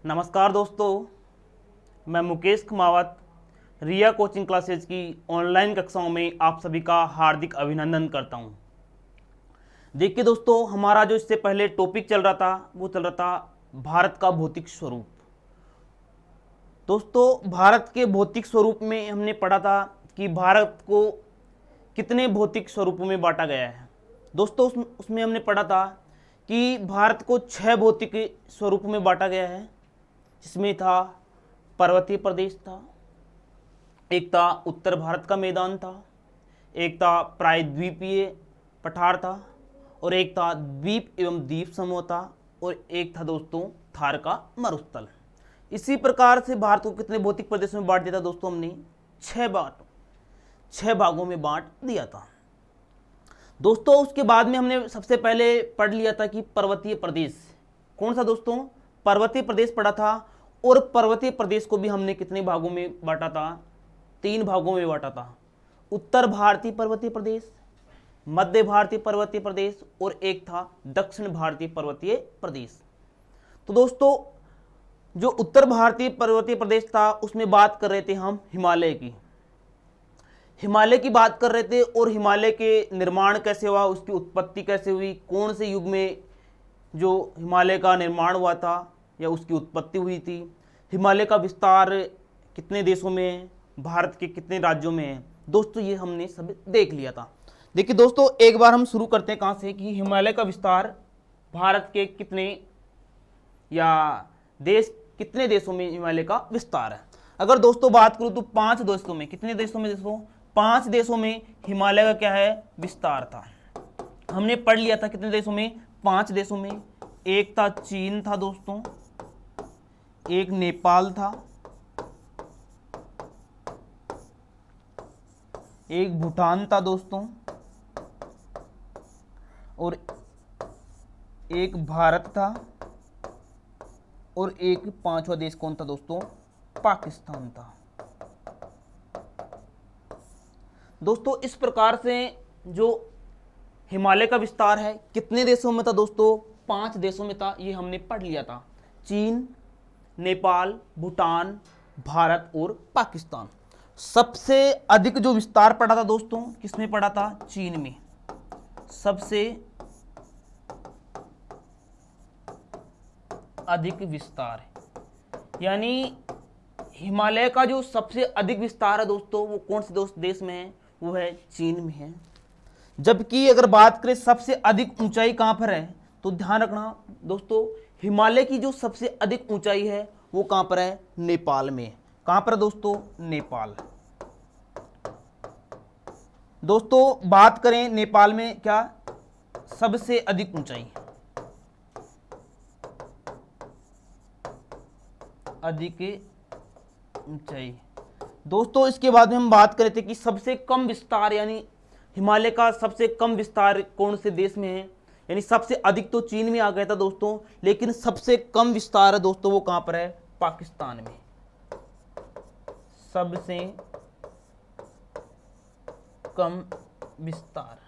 नमस्कार दोस्तों, मैं मुकेश कुमावत रिया कोचिंग क्लासेज की ऑनलाइन कक्षाओं में आप सभी का हार्दिक अभिनंदन करता हूं। देखिए दोस्तों, हमारा जो इससे पहले टॉपिक चल रहा था वो चल रहा था भारत का भौतिक स्वरूप। दोस्तों, भारत के भौतिक स्वरूप में हमने पढ़ा था कि भारत को कितने भौतिक स्वरूपों में बांटा गया है। दोस्तों, उसमें हमने पढ़ा था कि भारत को 6 भौतिक स्वरूपों में बांटा गया है, जिसमें था पर्वतीय प्रदेश था, एक था उत्तर भारत का मैदान था, एक था प्रायद्वीपीय पठार था, और एक था द्वीप एवं द्वीप समूह था, और एक था दोस्तों थार का मरुस्थल। इसी प्रकार से भारत को कितने भौतिक प्रदेशों में बांट दिया था दोस्तों? हमने 6 भागों में बांट दिया था दोस्तों। उसके बाद में हमने सबसे पहले पढ़ लिया था कि पर्वतीय प्रदेश कौन सा दोस्तों? पर्वतीय प्रदेश पढ़ा था, और पर्वतीय प्रदेश को भी हमने कितने भागों में बांटा था? 3 भागों में बांटा था। उत्तर भारतीय पर्वतीय प्रदेश, मध्य भारतीय पर्वतीय प्रदेश, और एक था दक्षिण भारतीय पर्वतीय प्रदेश। तो दोस्तों, जो उत्तर भारतीय पर्वतीय प्रदेश था उसमें बात कर रहे थे हम हिमालय की बात कर रहे थे, और हिमालय के निर्माण कैसे हुआ, उसकी उत्पत्ति कैसे हुई, कौन से युग में जो हिमालय का निर्माण हुआ था या उसकी उत्पत्ति हुई थी, हिमालय का विस्तार कितने देशों में है, भारत के कितने राज्यों में है। दोस्तों, ये हमने सब देख लिया था। देखिए दोस्तों, एक बार हम शुरू करते हैं कहाँ से कि हिमालय का विस्तार भारत के कितने या कितने देशों में हिमालय का विस्तार है। अगर दोस्तों बात करूँ तो 5 देशों में, कितने देशों में दोस्तों? 5 देशों में हिमालय का क्या है? विस्तार था। हमने पढ़ लिया था कितने देशों में? 5 देशों में। एक था चीन था दोस्तों, एक नेपाल था, एक भूटान था दोस्तों, और एक भारत था, और एक 5वां देश कौन था दोस्तों? पाकिस्तान था। दोस्तों, इस प्रकार से जो हिमालय का विस्तार है कितने देशों में था दोस्तों? 5 देशों में था। ये हमने पढ़ लिया था, चीन, नेपाल, भूटान, भारत और पाकिस्तान। सबसे अधिक जो विस्तार पड़ा था दोस्तों किसमें पड़ा था? चीन में। सबसे अधिक विस्तार, यानी हिमालय का जो सबसे अधिक विस्तार है दोस्तों वो कौन से देश में है? वो है चीन में है। जबकि अगर बात करें सबसे अधिक ऊंचाई कहां पर है, तो ध्यान रखना दोस्तों, हिमालय की जो सबसे अधिक ऊंचाई है वो कहां पर है? नेपाल में। कहां पर दोस्तों? नेपाल। दोस्तों, बात करें नेपाल में क्या सबसे अधिक ऊंचाई, अधिक ऊंचाई। दोस्तों, इसके बाद में हम बात कर रहे थे कि सबसे कम विस्तार, यानी हिमालय का सबसे कम विस्तार कौन से देश में है? यानी सबसे अधिक तो चीन में आ गया था दोस्तों, लेकिन सबसे कम विस्तार है दोस्तों वो कहां पर है? पाकिस्तान में। सबसे कम विस्तार।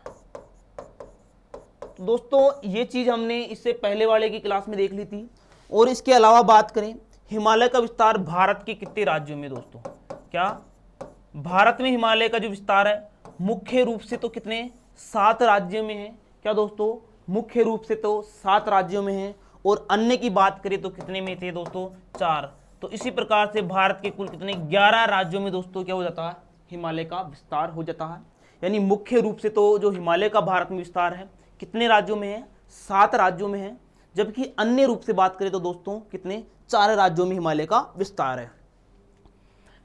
दोस्तों, ये चीज हमने इससे पहले वाले की क्लास में देख ली थी। और इसके अलावा बात करें हिमालय का विस्तार भारत के कितने राज्यों में दोस्तों? क्या भारत में हिमालय का जो विस्तार है मुख्य रूप से तो कितने? 7 राज्यों में है। क्या दोस्तों? मुख्य रूप से तो 7 राज्यों में है, और अन्य की बात करें तो कितने में थे दोस्तों? 4। तो इसी प्रकार से भारत के कुल कितने? 11 राज्यों में दोस्तों क्या हो जाता है? हिमालय का विस्तार हो जाता है। यानी मुख्य रूप से तो जो हिमालय का भारत में विस्तार है कितने राज्यों में है? 7 राज्यों में है। जबकि अन्य रूप से बात करें तो दोस्तों कितने? 4 राज्यों में हिमालय का विस्तार है।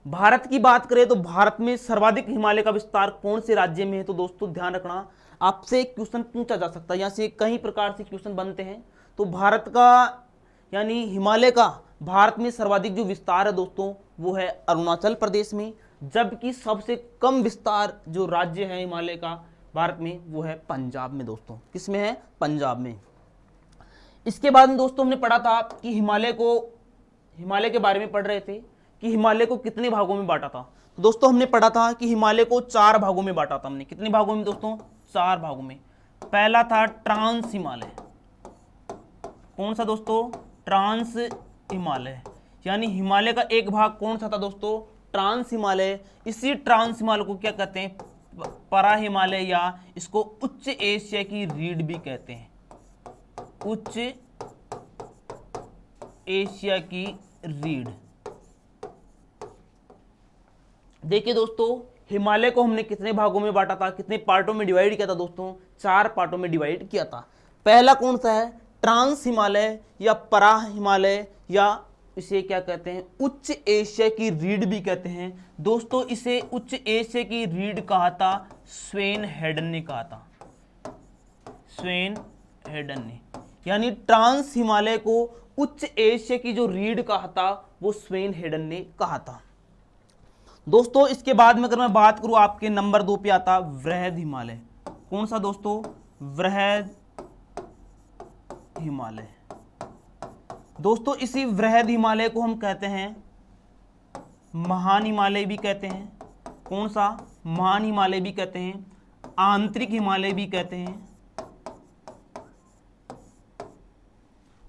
भारत की बात करें तो भारत में सर्वाधिक हिमालय का विस्तार कौन से राज्य में है? तो दोस्तों ध्यान रखना, आपसे एक क्वेश्चन पूछा जा सकता है, यहाँ से कई प्रकार से क्वेश्चन बनते हैं। तो भारत का यानी हिमालय का भारत में सर्वाधिक जो विस्तार है दोस्तों वो है अरुणाचल प्रदेश में। जबकि सबसे कम विस्तार जो राज्य है हिमालय का भारत में वो है पंजाब में दोस्तों। किसमें है? पंजाब में। इसके बाद में दोस्तों हमने पढ़ा था कि हिमालय के बारे में पढ़ रहे थे कि हिमालय को कितने भागों में बांटा था। तो दोस्तों हमने पढ़ा था कि हिमालय को 4 भागों में बांटा था हमने। कितने भागों में दोस्तों? 4 भागों में। पहला था ट्रांस हिमालय। कौन सा दोस्तों? ट्रांस हिमालय, यानी हिमालय का एक भाग कौन सा था दोस्तों, ट्रांस हिमालय। इसी ट्रांस हिमालय को क्या कहते हैं, परा हिमालय, या इसको उच्च एशिया की रीढ़ भी कहते हैं, उच्च एशिया की रीढ़। देखिए दोस्तों, हिमालय को हमने कितने भागों में बांटा था, कितने पार्टों में डिवाइड किया था दोस्तों, 4 पार्टों में डिवाइड किया था। पहला कौन सा है, ट्रांस हिमालय या परा हिमालय, या इसे क्या कहते हैं, उच्च एशिया की रीढ़ भी कहते हैं दोस्तों। इसे उच्च एशिया की रीढ़ कहा था स्वेन हेडन ने कहा था, स्वेन हेडन ने, यानी ट्रांस हिमालय को उच्च एशिया की जो रीढ़ कहा था वो स्वेन हेडन ने कहा था दोस्तों। इसके बाद में अगर मैं बात करूं, आपके नंबर 2 पे आता वृहद हिमालय। कौन सा दोस्तों, वृहद हिमालय। दोस्तों इसी वृहद हिमालय को हम कहते हैं महान हिमालय भी कहते हैं। कौन सा, महान हिमालय भी कहते हैं, आंतरिक हिमालय भी कहते हैं,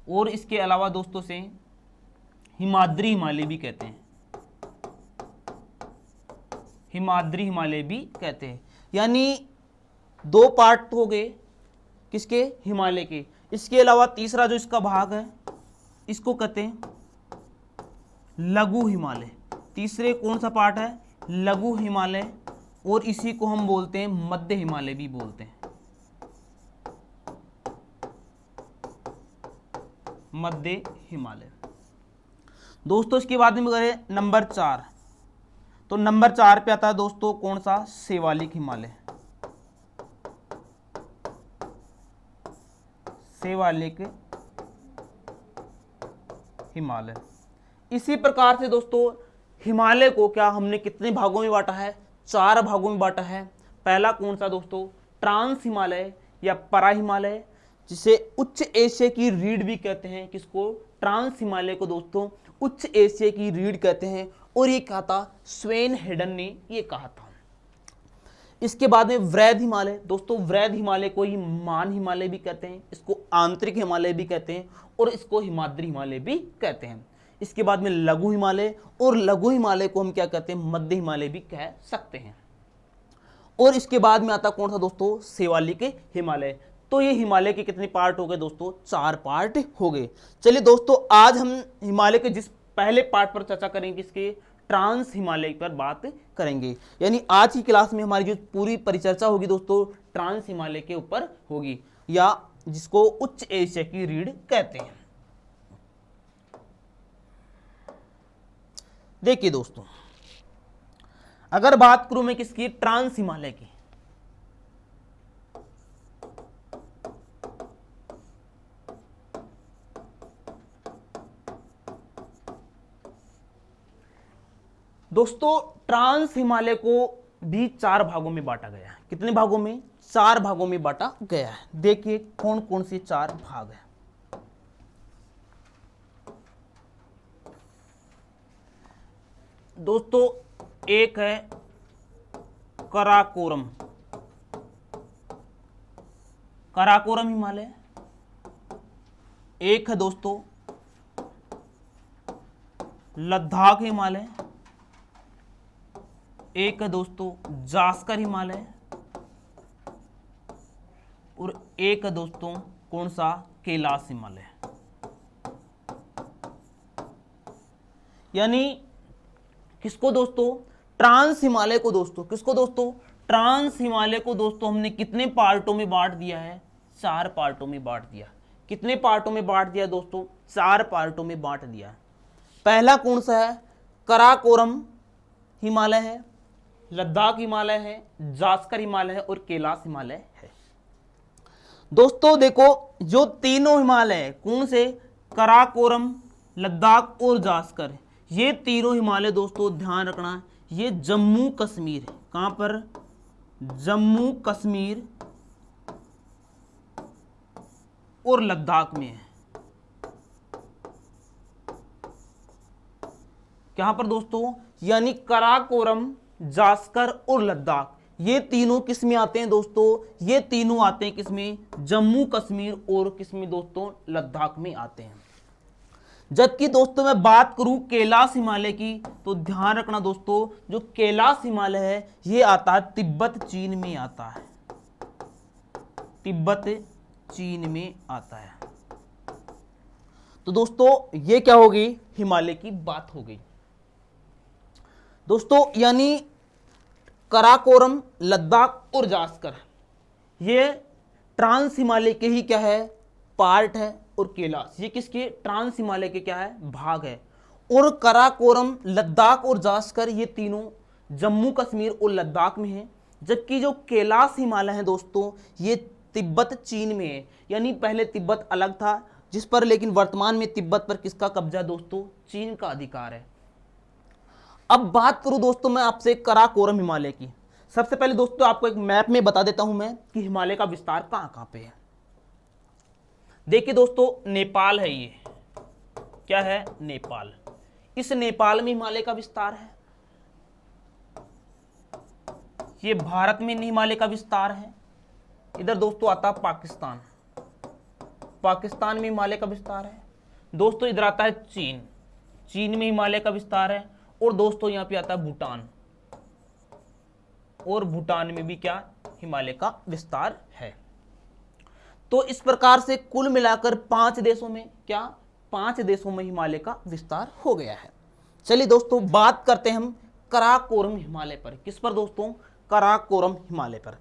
और इसके अलावा दोस्तों से हिमाद्री हिमालय भी कहते हैं, हिमाद्री हिमालय भी कहते हैं। यानी 2 पार्ट हो गए किसके, हिमालय के। इसके अलावा तीसरा जो इसका भाग है इसको कहते हैं लघु हिमालय। तीसरे कौन सा पार्ट है, लघु हिमालय, और इसी को हम बोलते हैं मध्य हिमालय भी बोलते हैं, मध्य हिमालय दोस्तों। इसके बाद में करें नंबर 4, तो नंबर 4 पे आता है दोस्तों कौन सा, शिवालिक हिमालय, शिवालिक हिमालय। इसी प्रकार से दोस्तों हिमालय को क्या हमने कितने भागों में बांटा है, 4 भागों में बांटा है। पहला कौन सा दोस्तों, ट्रांस हिमालय या परा हिमालय, जिसे उच्च एशिया की रीढ़ भी कहते हैं। किसको, ट्रांस हिमालय को दोस्तों उच्च एशिया की रीढ़ कहते हैं, और ये कहा था स्वेन हेडन ने ये कहा था। इसके बाद में वृहद हिमालय दोस्तों, वृहद हिमालय को ही मान हिमालय भी कहते हैं, इसको आंतरिक हिमालय भी कहते हैं, और इसको हिमाद्री हिमालय भी कहते हैं। इसके बाद में लघु हिमालय, और लघु हिमालय को हम क्या कहते हैं, मध्य हिमालय भी कह सकते हैं। और इसके बाद में आता कौन सा दोस्तों, शिवालिक हिमालय। तो ये हिमालय के कितने पार्ट हो गए दोस्तों, 4 पार्ट हो गए। चलिए दोस्तों, आज हम हिमालय के जिस पहले पार्ट पर चर्चा करेंगे, इसके ट्रांस हिमालय पर बात करेंगे। यानी आज की क्लास में हमारी जो पूरी परिचर्चा होगी दोस्तों ट्रांस हिमालय के ऊपर होगी, या जिसको उच्च एशिया की रीढ़ कहते हैं। देखिए दोस्तों, अगर बात करूं मैं किसकी, ट्रांस हिमालय की, दोस्तों ट्रांस हिमालय को भी 4 भागों में बांटा गया है। कितने भागों में, 4 भागों में बांटा गया है। देखिए कौन कौन से 4 भाग हैं। दोस्तों एक है कराकोरम, कराकोरम हिमालय। एक है दोस्तों लद्दाख हिमालय। एक है दोस्तों जास्कर हिमालय, और एक है दोस्तों कौन सा, कैलाश हिमालय। यानी किसको दोस्तों, ट्रांस हिमालय को दोस्तों, किसको दोस्तों, ट्रांस हिमालय को दोस्तों हमने कितने पार्टों में बांट दिया है, 4 पार्टों में बांट दिया। कितने पार्टों में बांट दिया दोस्तों, 4 पार्टों में बांट दिया। पहला कौन सा है, कराकोरम हिमालय है, लद्दाख हिमालय है, जास्कर हिमालय है, और कैलाश हिमालय है। दोस्तों देखो, जो तीनों हिमालय है, कौन से, कराकोरम, लद्दाख और जास्कर, ये तीनों हिमालय दोस्तों ध्यान रखना, ये जम्मू कश्मीर, कहां पर, जम्मू कश्मीर और लद्दाख में है। कहां पर दोस्तों, यानी कराकोरम, जास्कर और लद्दाख, ये तीनों किस में आते हैं दोस्तों, ये तीनों आते हैं किसमें, जम्मू कश्मीर और किसमें दोस्तों, लद्दाख में आते हैं। जबकि दोस्तों मैं बात करूं कैलाश हिमालय की, तो ध्यान रखना दोस्तों, जो कैलाश हिमालय है ये आता है तिब्बत चीन में आता है, तिब्बत चीन में आता है। तो दोस्तों ये क्या हो गई, हिमालय की बात हो गई दोस्तों। यानी कराकोरम, लद्दाख और जास्कर ये ट्रांस हिमालय के ही क्या है, पार्ट है, और कैलाश ये किसके, ट्रांस हिमालय के क्या है, भाग है। और कराकोरम, लद्दाख और जास्कर ये तीनों जम्मू कश्मीर और लद्दाख में है। जबकि जो कैलाश हिमालय है दोस्तों ये तिब्बत चीन में है। यानी पहले तिब्बत अलग था जिस पर, लेकिन वर्तमान में तिब्बत पर किसका कब्जा दोस्तों, चीन का अधिकार है। अब बात करूं दोस्तों मैं आपसे कराकोरम हिमालय की। सबसे पहले दोस्तों आपको एक मैप में बता देता हूं मैं कि हिमालय का विस्तार कहां कहां पे है। देखिए दोस्तों नेपाल है, ये क्या है, नेपाल। इस नेपाल में हिमालय का विस्तार है। ये भारत में हिमालय का विस्तार है। इधर दोस्तों आता है पाकिस्तान, पाकिस्तान में हिमालय का विस्तार है। दोस्तों इधर आता है चीन, चीन में हिमालय का विस्तार है। और दोस्तों यहां पे आता है भूटान, और भूटान में भी क्या, हिमालय का विस्तार है। तो इस प्रकार से कुल मिलाकर 5 देशों में क्या, 5 देशों में हिमालय का विस्तार हो गया है। चलिए दोस्तों बात करते हैं हम कराकोरम हिमालय पर। किस पर दोस्तों, कराकोरम हिमालय पर।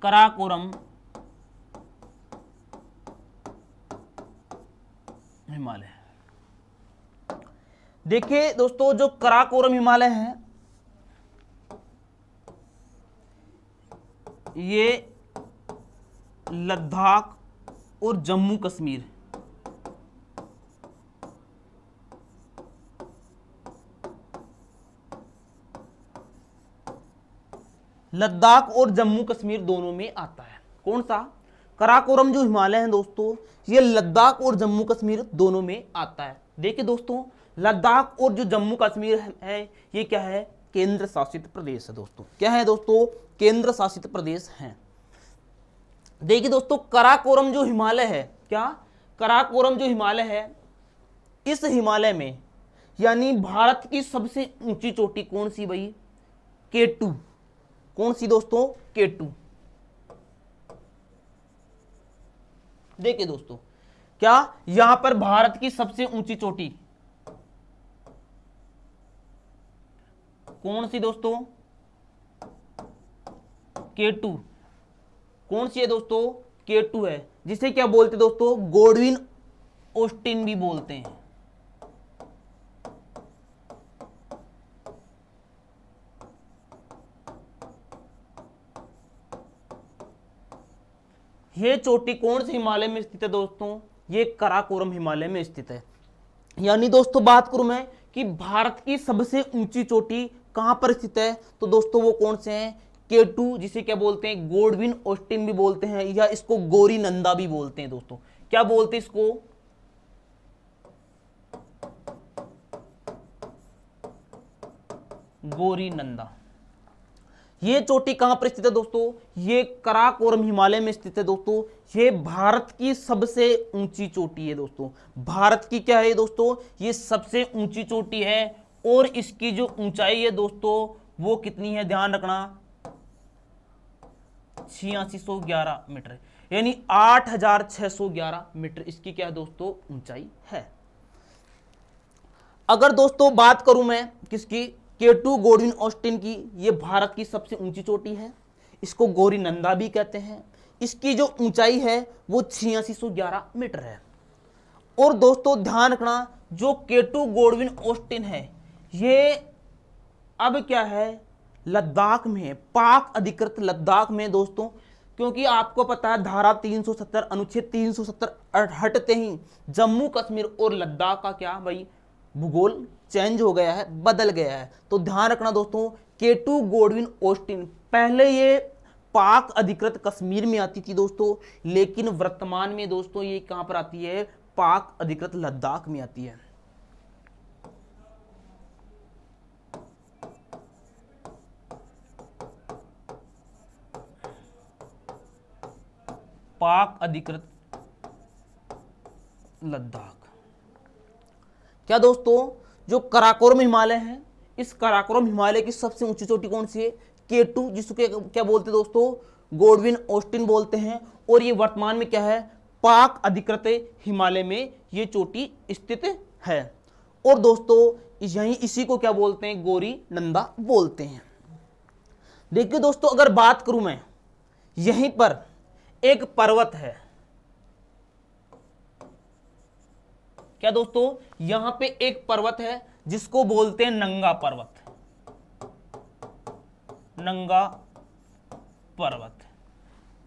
कराकोरम हिमालय, देखिए दोस्तों जो कराकोरम हिमालय है ये लद्दाख और जम्मू कश्मीर, लद्दाख और जम्मू कश्मीर दोनों में आता है। कौन सा, कराकोरम जो हिमालय है दोस्तों ये लद्दाख और जम्मू कश्मीर दोनों में आता है। देखिए दोस्तों लद्दाख और जो जम्मू कश्मीर है ये क्या है, केंद्र शासित प्रदेश है दोस्तों। क्या है दोस्तों, केंद्र शासित प्रदेश है। देखिए दोस्तों कराकोरम जो हिमालय है, क्या, कराकोरम जो हिमालय है, इस हिमालय में यानी भारत की सबसे ऊंची चोटी कौन सी भाई, K2। कौन सी दोस्तों, K2। देखिए दोस्तों क्या, यहां पर भारत की सबसे ऊंची चोटी कौन सी दोस्तों, K2। कौन सी है दोस्तों, K2 है, जिसे क्या बोलते दोस्तों, गोडविन ऑस्टिन भी बोलते हैं। ये चोटी कौन से हिमालय में स्थित है दोस्तों, ये कराकोरम हिमालय में स्थित है। यानी दोस्तों बात करूं मैं कि भारत की सबसे ऊंची चोटी कहां पर स्थित है, तो दोस्तों वो कौन से हैं, K2, जिसे क्या बोलते हैं, गोडविन ऑस्टिन भी बोलते हैं, या इसको गौरी नंदा भी बोलते हैं दोस्तों। क्या बोलते हैं इसको, गौरी नंदा। ये चोटी कहां पर स्थित है दोस्तों, ये कराकोरम हिमालय में स्थित है दोस्तों। ये भारत की सबसे ऊंची चोटी है दोस्तों। भारत की क्या है दोस्तों, ये सबसे ऊंची चोटी है। और इसकी जो ऊंचाई है दोस्तों वो कितनी है, ध्यान रखना, 8611 मीटर, यानी 8611 मीटर इसकी क्या है दोस्तों, ऊंचाई है। अगर दोस्तों बात करूं मैं किसकी, K2 गोडविन ऑस्टिन की, ये भारत की सबसे ऊंची चोटी है। इसको गौरी नंदा भी कहते हैं। इसकी जो ऊंचाई है वो 8611 मीटर है। और दोस्तों ध्यान रखना, जो K2 गोडविन ऑस्टिन है ये अब क्या है, लद्दाख में है, पाक अधिकृत लद्दाख में दोस्तों। क्योंकि आपको पता है धारा 370 अनुच्छेद 370 हटते ही जम्मू कश्मीर और लद्दाख का क्या भाई, भूगोल चेंज हो गया है, बदल गया है। तो ध्यान रखना दोस्तों, K2 गोडविन ऑस्टिन पहले ये पाक अधिकृत कश्मीर में आती थी दोस्तों, लेकिन वर्तमान में दोस्तों ये कहां पर आती है, पाक अधिकृत लद्दाख में आती है। पाक अधिकृत लद्दाख। क्या दोस्तों, जो कराकोरम हिमालय है, इस कराकोरम हिमालय की सबसे ऊंची चोटी कौन सी है? K2, जिसको क्या बोलते हैं दोस्तों? गोडविन ऑस्टिन बोलते हैं। और ये वर्तमान में क्या है? पाक अधिकृत हिमालय में ये चोटी स्थित है। और दोस्तों यहीं इसी को क्या बोलते हैं? गौरी नंदा बोलते हैं। देखिए दोस्तों, अगर बात करूं मैं, यहीं पर एक पर्वत है। क्या दोस्तों? यहां पे एक पर्वत है जिसको बोलते हैं नंगा पर्वत। नंगा पर्वत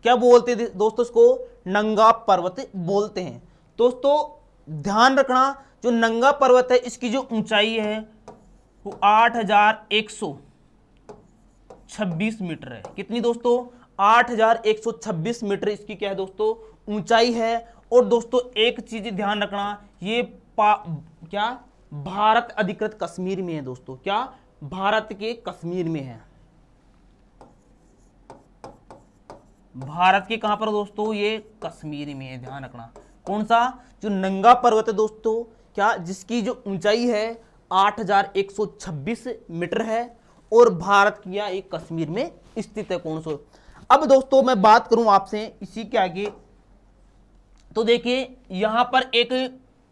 क्या बोलते हैं दोस्तों? इसको नंगा पर्वत बोलते हैं। दोस्तों ध्यान रखना, जो नंगा पर्वत है इसकी जो ऊंचाई है वो 8126 मीटर है। कितनी दोस्तों? 8126 मीटर इसकी क्या है दोस्तों? ऊंचाई है। और दोस्तों एक चीज ध्यान रखना, ये क्या भारत अधिकृत कश्मीर में है दोस्तों। क्या? भारत के कश्मीर में है। भारत के कहां पर दोस्तों? ये कश्मीर में है, ध्यान रखना। कौन सा? जो नंगा पर्वत है दोस्तों, क्या, जिसकी जो ऊंचाई है 8126 मीटर है और भारत की एक कश्मीर में स्थित है। कौन सा? अब दोस्तों मैं बात करूं आपसे इसी के आगे, तो देखिए यहां पर एक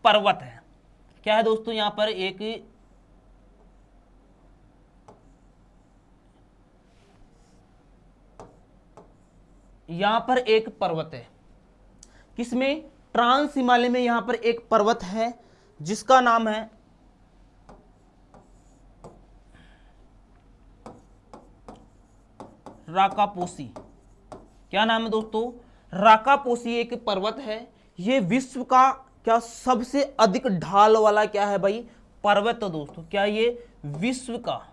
पर्वत है। क्या है दोस्तों? यहां पर एक पर्वत है। किसमें? ट्रांस हिमालय में यहां पर एक पर्वत है जिसका नाम है राकापोसी। क्या नाम है दोस्तों? राकापोसी एक पर्वत है। ये विश्व का क्या सबसे अधिक ढाल वाला क्या है भाई? पर्वत है दोस्तों। क्या ये विश्व का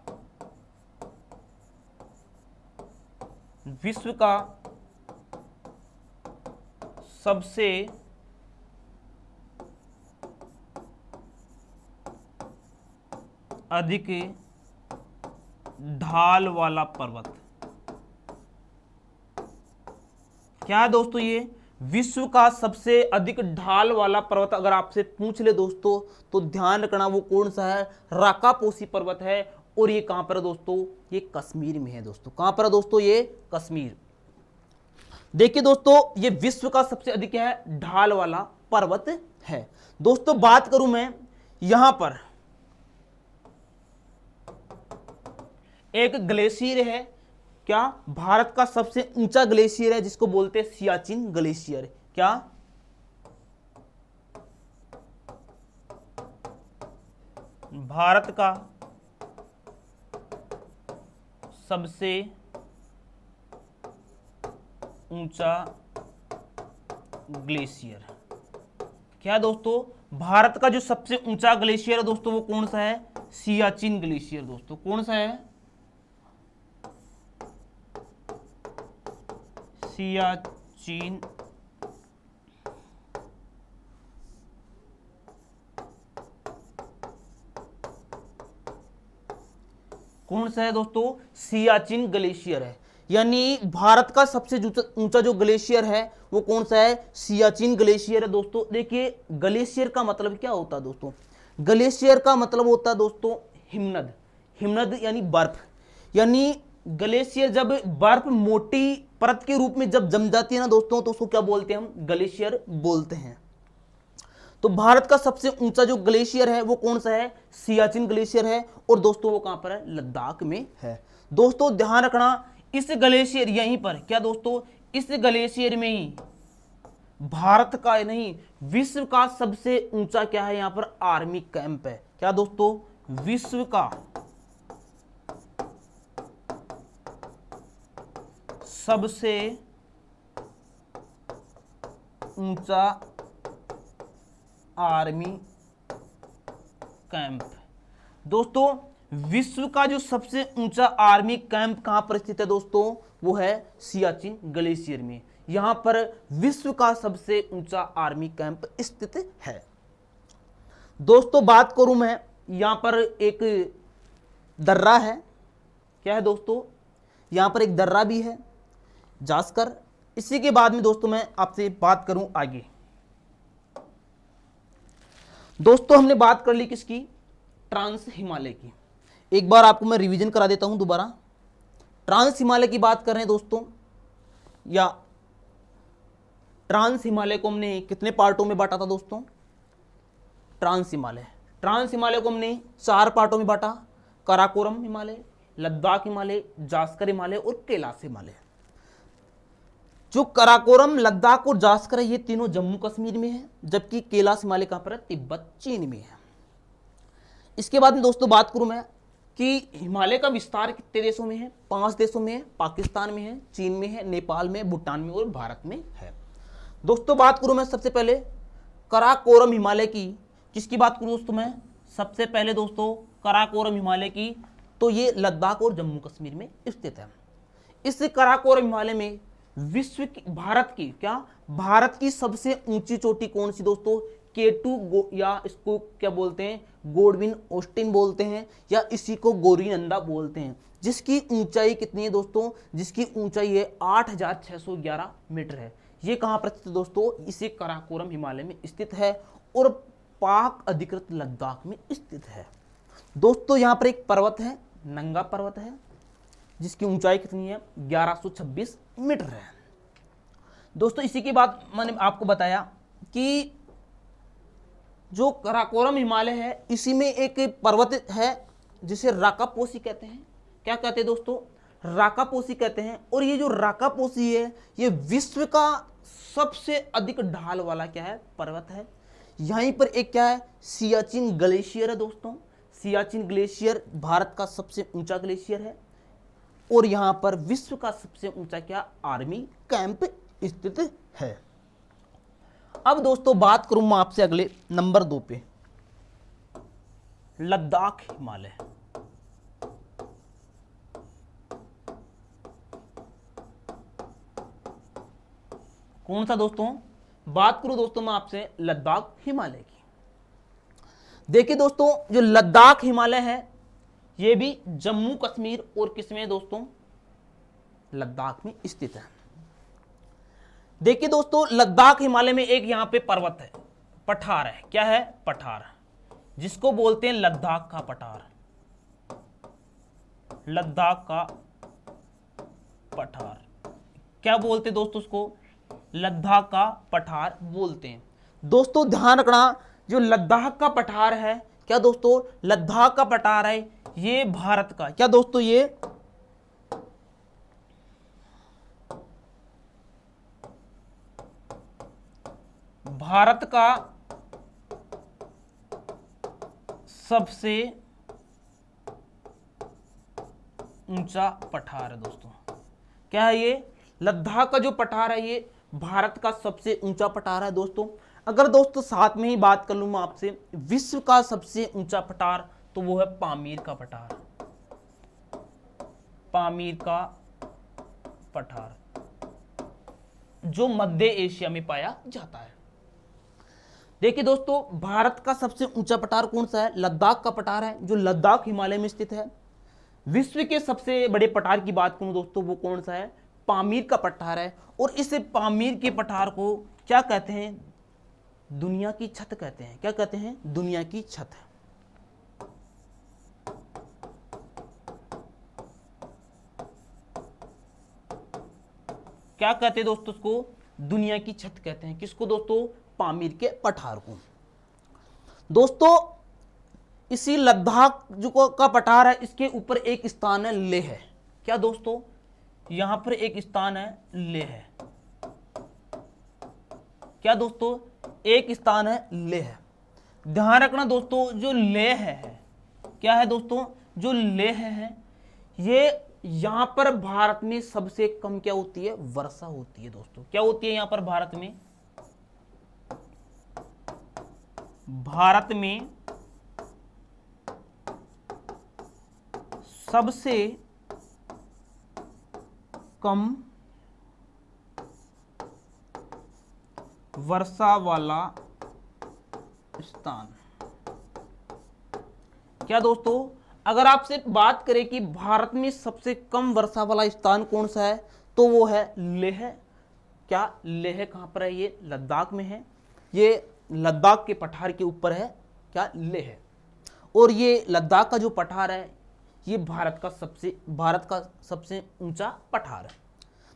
सबसे अधिक ढाल वाला पर्वत। क्या है दोस्तों? ये विश्व का सबसे अधिक ढाल वाला पर्वत अगर आपसे पूछ ले दोस्तों, तो ध्यान रखना वो कौन सा है? राकापोसी पर्वत है। और ये कहां पर है दोस्तों? ये कश्मीर में है दोस्तों। कहां पर है दोस्तों? ये कश्मीर। देखिए दोस्तों, ये विश्व का सबसे अधिक है ढाल वाला पर्वत है। दोस्तों बात करूं मैं, यहां पर एक ग्लेशियर है। क्या? भारत का सबसे ऊंचा ग्लेशियर है जिसको बोलते हैं सियाचिन ग्लेशियर। क्या? भारत का सबसे ऊंचा ग्लेशियर। क्या दोस्तों? भारत का जो सबसे ऊंचा ग्लेशियर है दोस्तों वो कौन सा है? सियाचिन ग्लेशियर दोस्तों। कौन सा है? सियाचिन कौन सा है दोस्तों? सियाचिन ग्लेशियर है। यानी भारत का सबसे ऊंचा जो ग्लेशियर है वो कौन सा है? सियाचिन ग्लेशियर है दोस्तों। देखिए ग्लेशियर का मतलब क्या होता है दोस्तों? ग्लेशियर का मतलब होता है दोस्तों हिमनद। हिमनद यानी बर्फ। यानी ग्लेशियर जब बर्फ मोटी परत के रूप में जब जम जाती है ना दोस्तों, तो उसको क्या बोलते हैं? हम ग्लेशियर बोलते हैं। तो भारत का सबसे ऊंचा जो ग्लेशियर है वो कौन सा है? सियाचिन ग्लेशियर है। और दोस्तों वो कहां पर है? लद्दाख में है। दोस्तों ध्यान रखना, इस ग्लेशियर यहीं पर, क्या दोस्तों? इस ग्लेशियर में ही भारत का नहीं विश्व का सबसे ऊंचा क्या है? यहां पर आर्मी कैंप है। क्या दोस्तों? विश्व का सबसे ऊंचा आर्मी कैंप। दोस्तों विश्व का जो सबसे ऊंचा आर्मी कैंप कहां पर स्थित है दोस्तों? वो है सियाचिन ग्लेशियर में। यहां पर विश्व का सबसे ऊंचा आर्मी कैंप स्थित है। दोस्तों बात करूं मैं, यहां पर एक दर्रा है। क्या है दोस्तों? यहां पर एक दर्रा भी है, जास्कर इसी के बाद में दोस्तों मैं आपसे बात करूं आगे। दोस्तों हमने बात कर ली किसकी, ट्रांस हिमालय की। एक बार आपको मैं रिवीजन करा देता हूं दोबारा। ट्रांस हिमालय की बात कर रहे हैं दोस्तों, या ट्रांस हिमालय को हमने कितने पार्टों में बांटा था दोस्तों, ट्रांस हिमालय को हमने 4 पार्टों में बांटा, काराकोरम हिमालय, लद्दाख हिमालय, जास्कर हिमालय और कैलाश हिमालय। जो काराकोरम, लद्दाख और जास्कर है ये तीनों जम्मू कश्मीर में है, जबकि कैलाश हिमालय कहां पर है, तिब्बत चीन में है। इसके बाद में दोस्तों बात करूं मैं कि हिमालय का विस्तार कितने देशों में है, 5 देशों में है, पाकिस्तान में है, चीन में है, नेपाल में, भूटान में और भारत में है। दोस्तों बात करूं मैं सबसे पहले काराकोरम हिमालय की, किसकी बात करूं दोस्तों मैं, सबसे पहले दोस्तों काराकोरम हिमालय की, तो ये लद्दाख और जम्मू कश्मीर में स्थित है। इस काराकोरम हिमालय में विश्व की, भारत की सबसे ऊंची चोटी कौन सी दोस्तों, K2 या इसको क्या बोलते हैं, गोडविन ऑस्टिन बोलते हैं, या इसी को गोरीनंदा बोलते हैं, जिसकी ऊंचाई कितनी है दोस्तों, जिसकी ऊंचाई है 8611 मीटर है। ये कहां पर स्थित है दोस्तों, इसी काराकोरम हिमालय में स्थित है और पाक अधिकृत लद्दाख में स्थित है। दोस्तों यहां पर एक पर्वत है, नंगा पर्वत है, जिसकी ऊंचाई कितनी है, 1126 मीटर है। दोस्तों इसी के बाद मैंने आपको बताया कि जो काराकोरम हिमालय है, इसी में एक पर्वत है जिसे राकापोसी कहते हैं। क्या कहते हैं दोस्तों, राकापोसी कहते हैं। और ये जो राकापोसी है, ये विश्व का सबसे अधिक ढाल वाला क्या है, पर्वत है। यहीं पर एक क्या है, सियाचिन ग्लेशियर है दोस्तों। सियाचिन ग्लेशियर भारत का सबसे ऊंचा ग्लेशियर है। और यहां पर विश्व का सबसे ऊंचा क्या, आर्मी कैंप स्थित है। अब दोस्तों बात करूं मैं आपसे अगले नंबर 2 पे, लद्दाख हिमालय। कौन सा दोस्तों, बात करूं दोस्तों मैं आपसे लद्दाख हिमालय की। देखिए दोस्तों जो लद्दाख हिमालय है, यह भी जम्मू कश्मीर और किसमें दोस्तों, लद्दाख में स्थित है। देखिए दोस्तों लद्दाख हिमालय में एक यहां पे पर्वत है, पठार है। क्या है, पठार, जिसको बोलते हैं लद्दाख का पठार। लद्दाख का पठार क्या बोलते हैं दोस्तों, उसको लद्दाख का पठार बोलते हैं। दोस्तों ध्यान रखना, जो लद्दाख का पठार है, क्या दोस्तों, लद्दाख का पठार है, ये भारत का, क्या दोस्तों, ये भारत का सबसे ऊंचा पठार है दोस्तों। क्या है ये, लद्दाख का जो पठार है ये भारत का सबसे ऊंचा पठार है दोस्तों। अगर दोस्तों साथ में ही बात कर लूं मैं आपसे विश्व का सबसे ऊंचा पठार, तो वो है पामीर का पठार। पामीर का पठार जो मध्य एशिया में पाया जाता है। देखिए दोस्तों भारत का सबसे ऊंचा पठार कौन सा है, लद्दाख का पठार है, जो लद्दाख हिमालय में स्थित है। विश्व के सबसे बड़े पठार की बात करूं दोस्तों, वो कौन सा है, पामीर का पठार है। और इस पामीर के पठार को क्या कहते हैं, दुनिया की छत कहते हैं। क्या कहते हैं, दुनिया की छत। क्या कहते हैं दोस्तों, उसको दुनिया की छत कहते हैं। किसको दोस्तों, पामीर के पठार को। दोस्तों इसी लद्दाख जो का पठार है, इसके ऊपर एक स्थान है लेह है। क्या दोस्तों, यहां पर एक स्थान है लेह है। क्या दोस्तों, एक स्थान है लेह। ध्यान रखना दोस्तों, जो लेह है, क्या है दोस्तों, जो लेह है, ये यहां पर भारत में सबसे कम क्या होती है, वर्षा होती है दोस्तों। क्या होती है यहां पर भारत में, भारत में सबसे कम वर्षा वाला स्थान। क्या दोस्तों, अगर आपसे बात करें कि भारत में सबसे कम वर्षा वाला स्थान कौन सा है, तो वो है लेह। क्या लेह कहाँ पर है? ये लद्दाख में है, ये लद्दाख के पठार के ऊपर है क्या? लेह। और ये लद्दाख का जो पठार है ये भारत का सबसे ऊंचा पठार है।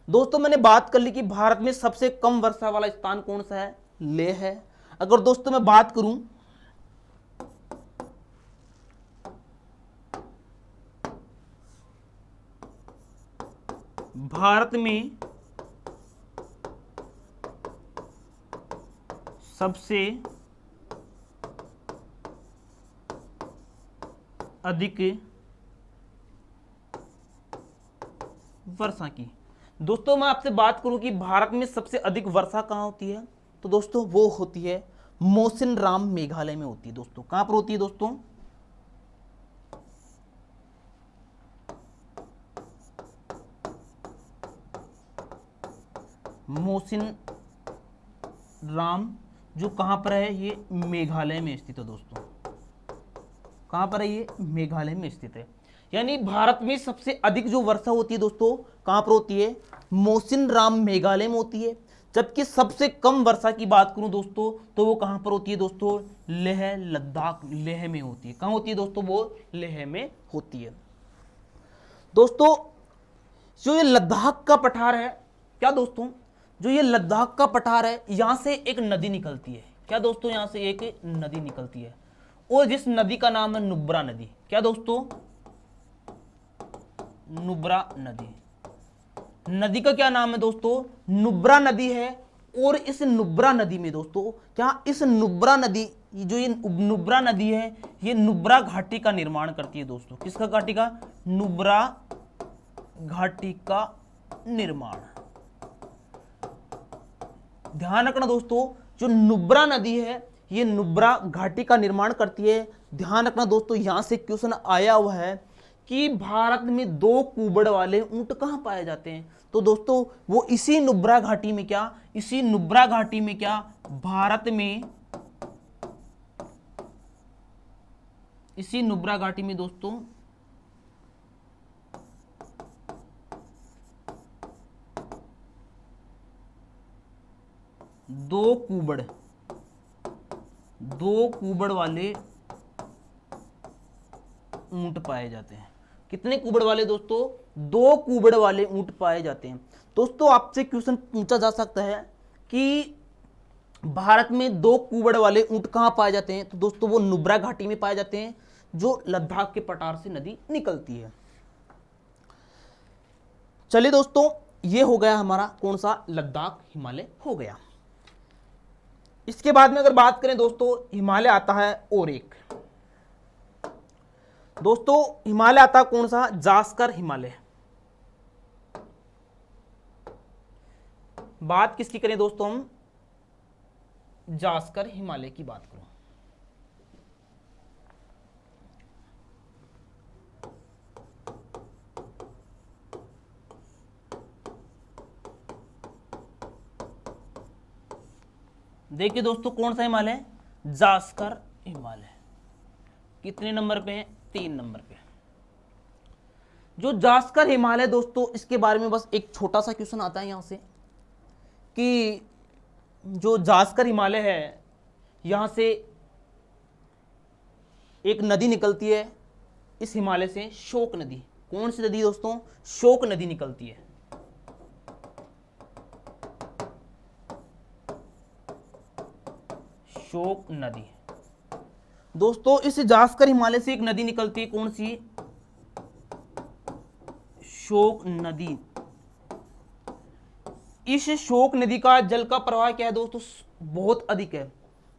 दोस्तों मैंने बात कर ली कि भारत में सबसे कम वर्षा वाला स्थान कौन सा है? लेह है। अगर दोस्तों मैं बात करूं भारत में सबसे अधिक वर्षा की, दोस्तों मैं आपसे बात करूं कि भारत में सबसे अधिक वर्षा कहां होती है, तो दोस्तों वो होती है मौसिनराम मेघालय में होती है। दोस्तों कहां पर होती है दोस्तों? मौसिनराम जो कहां पर है? ये मेघालय में स्थित है। दोस्तों कहां पर है? ये मेघालय में स्थित है। यानी भारत में सबसे अधिक जो वर्षा होती है दोस्तों कहां पर होती है? मौसिनराम मेघालय में होती है। जबकि सबसे कम वर्षा की बात करूं दोस्तों तो वो कहां पर होती है दोस्तों? लेह लद्दाख, लेह में होती है। कहां होती है दोस्तों? वो लेह में होती है। दोस्तों जो ये लद्दाख का पठार है, क्या दोस्तों, जो ये लद्दाख का पठार है यहां से एक नदी निकलती है। क्या दोस्तों? यहां से एक नदी निकलती है और जिस नदी का नाम है नुब्रा नदी। क्या दोस्तों? नुब्रा नदी। नदी का क्या नाम है दोस्तों? नुब्रा नदी है। और इस नुब्रा नदी में दोस्तों क्या, इस नुब्रा नदी, जो ये नुब्रा नदी है ये नुब्रा घाटी का निर्माण करती है। दोस्तों किसका घाटी का? नुब्रा घाटी का निर्माण। ध्यान रखना दोस्तों, जो नुब्रा नदी है ये नुब्रा घाटी का निर्माण करती है। ध्यान रखना दोस्तों, यहां से क्वेश्चन आया हुआ है कि भारत में 2 कुबड़ वाले ऊंट कहां पाए जाते हैं, तो दोस्तों वो इसी नुब्रा घाटी में, क्या इसी नुब्रा घाटी में, क्या भारत में, इसी नुब्रा घाटी में दोस्तों 2 कुबड़ वाले ऊंट पाए जाते हैं। कितने कुबड़ वाले दोस्तों? 2 कुबड़ वाले ऊंट पाए जाते हैं। दोस्तों आपसे क्वेश्चन पूछा जा सकता है कि भारत में 2 कुबड़ वाले ऊंट कहां पाए जाते हैं, तो दोस्तों वो नुब्रा घाटी में पाए जाते हैं जो लद्दाख के पठार से नदी निकलती है। चलिए दोस्तों ये हो गया हमारा कौन सा? लद्दाख, हिमालय हो गया। इसके बाद में अगर बात करें दोस्तों, हिमालय आता है और एक, दोस्तों हिमालय आता है कौन सा? जास्कर हिमालय। बात किसकी करें दोस्तों हम? जास्कर हिमालय की बात करूं। देखिए दोस्तों कौन सा हिमालय? जास्कर हिमालय। कितने नंबर पे है? 3 नंबर पे। जो जास्कर हिमालय दोस्तों, इसके बारे में बस एक छोटा सा क्वेश्चन आता है यहां से कि जो जास्कर हिमालय है यहां से एक नदी निकलती है इस हिमालय से, शोक नदी। कौन सी नदी दोस्तों? शोक नदी निकलती है। शोक नदी। दोस्तों इस जास्कर हिमालय से एक नदी निकलती है, कौन सी? शोक नदी। इस शोक नदी का जल का प्रवाह क्या है दोस्तों? बहुत अधिक है।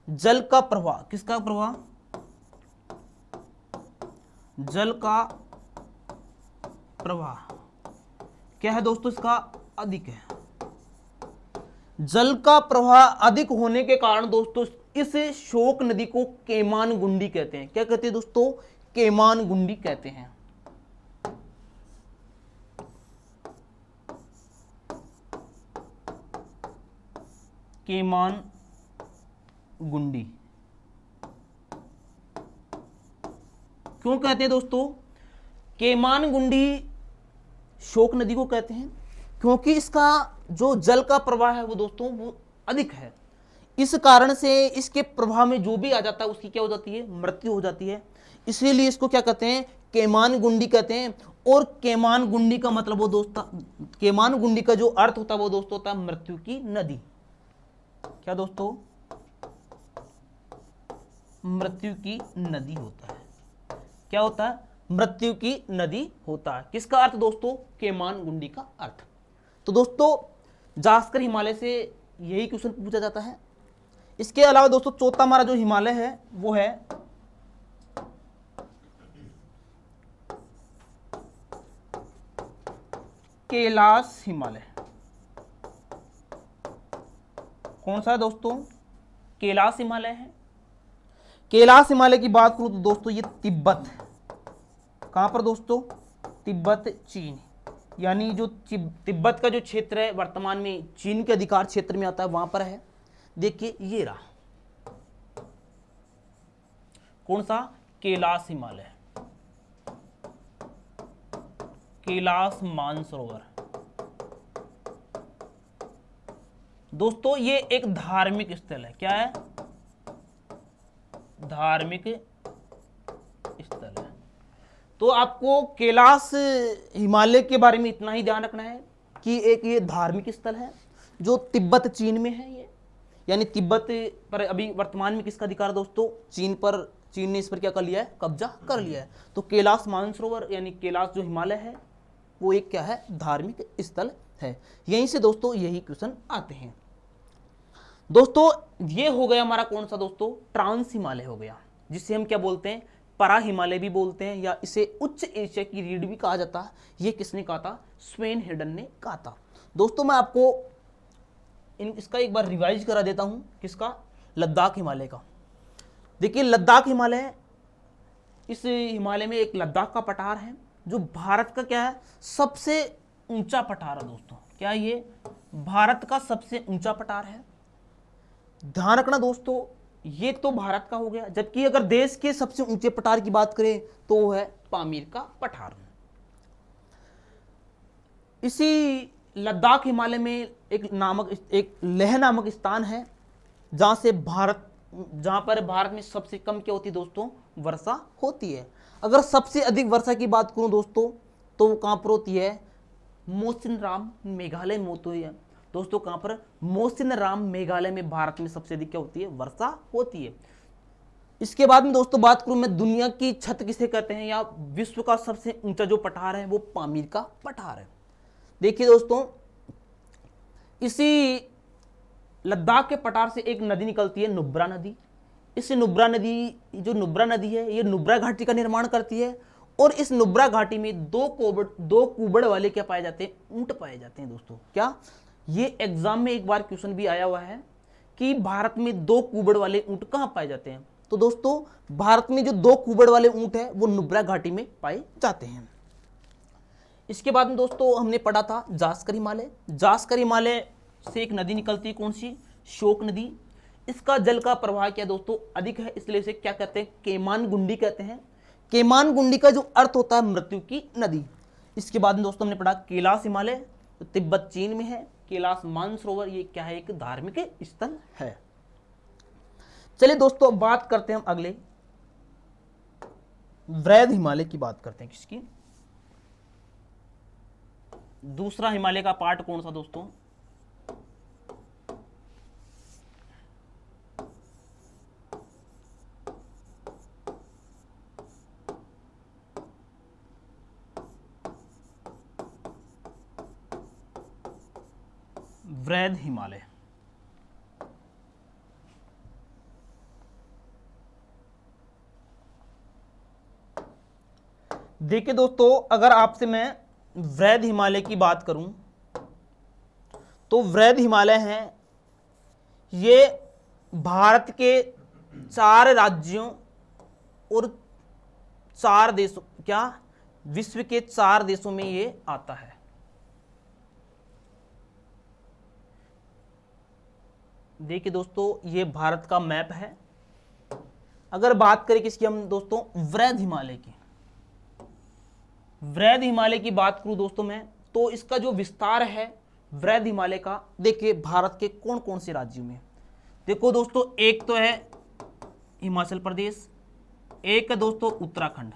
जल का प्रवाह, किसका प्रवाह? जल का प्रवाह क्या है दोस्तों? इसका अधिक है। जल का प्रवाह अधिक होने के कारण दोस्तों इस शोक नदी को केमान गुंडी कहते हैं। क्या कहते हैं दोस्तों? केमान गुंडी कहते हैं। केमान गुंडी क्यों कहते हैं दोस्तों? केमान गुंडी शोक नदी को कहते हैं क्योंकि इसका जो जल का प्रवाह है वो दोस्तों वो अधिक है। इस कारण से इसके प्रभाव में जो भी आ जाता है उसकी क्या हो जाती है, मृत्यु हो जाती है। इसीलिए इसको क्या कहते हैं, केमान गुंडी कहते हैं। और केमान गुंडी का मतलब वो दोस्तों, केमान गुंडी का जो अर्थ होता है वो दोस्तों होता है मृत्यु की नदी। क्या दोस्तों, मृत्यु की नदी होता है। क्या होता है, मृत्यु की नदी होता है। किसका अर्थ दोस्तों, केमान गुंडी का अर्थ। तो दोस्तों जास्कर हिमालय से यही क्वेश्चन पूछा जाता है। इसके अलावा दोस्तों चौथा हमारा जो हिमालय है वो है कैलाश हिमालय। कौन सा है दोस्तों, कैलाश हिमालय है। कैलाश हिमालय की बात करूं तो दोस्तों ये तिब्बत, कहां पर दोस्तों, तिब्बत चीन, यानी जो तिब्बत का जो क्षेत्र है वर्तमान में चीन के अधिकार क्षेत्र में आता है, वहां पर है। देखिए ये रहा, कौन सा, कैलाश हिमालय, कैलाश मानसरोवर। दोस्तों ये एक धार्मिक स्थल है। क्या है, धार्मिक स्थल है। तो आपको कैलाश हिमालय के बारे में इतना ही ध्यान रखना है कि एक ये धार्मिक स्थल है जो तिब्बत चीन में है। ये यानी तिब्बत पर अभी वर्तमान में किसका अधिकार दोस्तों, चीन पर, चीन ने इस पर क्या कर लिया है, कब्जा कर लिया है। तो कैलाश मानसरोवर यानी कैलाश जो हिमालय है वो एक क्या है, धार्मिक स्थल है। यहीं से दोस्तों यही क्वेश्चन आते हैं। दोस्तों ये हो गया हमारा कौन सा दोस्तों, ट्रांस हिमालय हो गया, जिसे हम क्या बोलते हैं, परा हिमालय भी बोलते हैं, या इसे उच्च एशिया की रीढ़ भी कहा जाता है। ये किसने कहा था, स्वेन हेडन ने कहा था। दोस्तों मैं आपको इसका एक बार रिवाइज करा देता हूं, किसका, लद्दाख हिमालय का। देखिए लद्दाख हिमालय, इस हिमालय में एक लद्दाख का पठार है जो भारत का क्या है, सबसे ऊंचा पठार है दोस्तों। क्या ये भारत का सबसे ऊंचा पठार है। ध्यान रखना दोस्तों, ये तो भारत का हो गया, जबकि अगर देश के सबसे ऊंचे पठार की बात करें तो वो है पामीर का पठार। इसी लद्दाख हिमालय में एक लेह नामक स्थान है जहां पर भारत में सबसे कम क्या होती है दोस्तों, वर्षा होती है। अगर सबसे अधिक वर्षा की बात करूं दोस्तों तो वो कहां पर होती है, मोसिनराम मेघालय में होती है। दोस्तों कहां पर, मोसिनराम मेघालय में भारत में सबसे अधिक क्या होती है, वर्षा होती है। इसके बाद में दोस्तों बात करूं मैं, दुनिया की छत किसे कहते हैं, या विश्व का सबसे ऊंचा जो पठार है वो पामीर का पठार है। देखिए दोस्तों इसी लद्दाख के पठार से एक नदी निकलती है, नुब्रा नदी। इस नुब्रा नदी, जो नुब्रा नदी है ये नुब्रा घाटी का निर्माण करती है। और इस नुब्रा घाटी में दो कुबड़ वाले क्या पाए जाते हैं, ऊंट पाए जाते हैं दोस्तों। क्या, ये एग्जाम में एक बार क्वेश्चन भी आया हुआ है कि भारत में दो कुबड़ वाले ऊंट कहां पाए जाते हैं। तो दोस्तों भारत में जो दो कुबड़ वाले ऊंट है वो नुब्रा घाटी में पाए जाते हैं। इसके बाद में दोस्तों हमने पढ़ा था जास्कर हिमालय। जास्कर हिमालय से एक नदी निकलती है, कौन सी, शोक नदी। इसका जल का प्रवाह क्या दोस्तों, अधिक है, इसलिए इसे क्या कहते हैं, केमान गुंडी कहते हैं। केमान गुंडी का जो अर्थ होता है मृत्यु की नदी। इसके बाद में दोस्तों हमने पढ़ा कैलाश हिमालय, तो तिब्बत चीन में है। कैलाश मानसरोवर ये क्या है, एक धार्मिक स्थल है। चलिए दोस्तों बात करते हैं हम अगले, वृहद हिमालय की बात करते हैं। किसकी, दूसरा हिमालय का पार्ट कौन सा दोस्तों, वृहद हिमालय। देखिए दोस्तों अगर आपसे मैं वृहद हिमालय की बात करूं तो वृहद हिमालय है, ये भारत के 4 राज्यों और 4 देशों, क्या, विश्व के 4 देशों में ये आता है। देखिए दोस्तों ये भारत का मैप है। अगर बात करें किसकी हम दोस्तों, वृहद हिमालय की, वृहद हिमालय की बात करूं दोस्तों मैं, तो इसका जो विस्तार है वृहद हिमालय का देखिए भारत के कौन कौन से राज्यों में। देखो दोस्तों, एक तो है हिमाचल प्रदेश, एक है दोस्तों उत्तराखंड,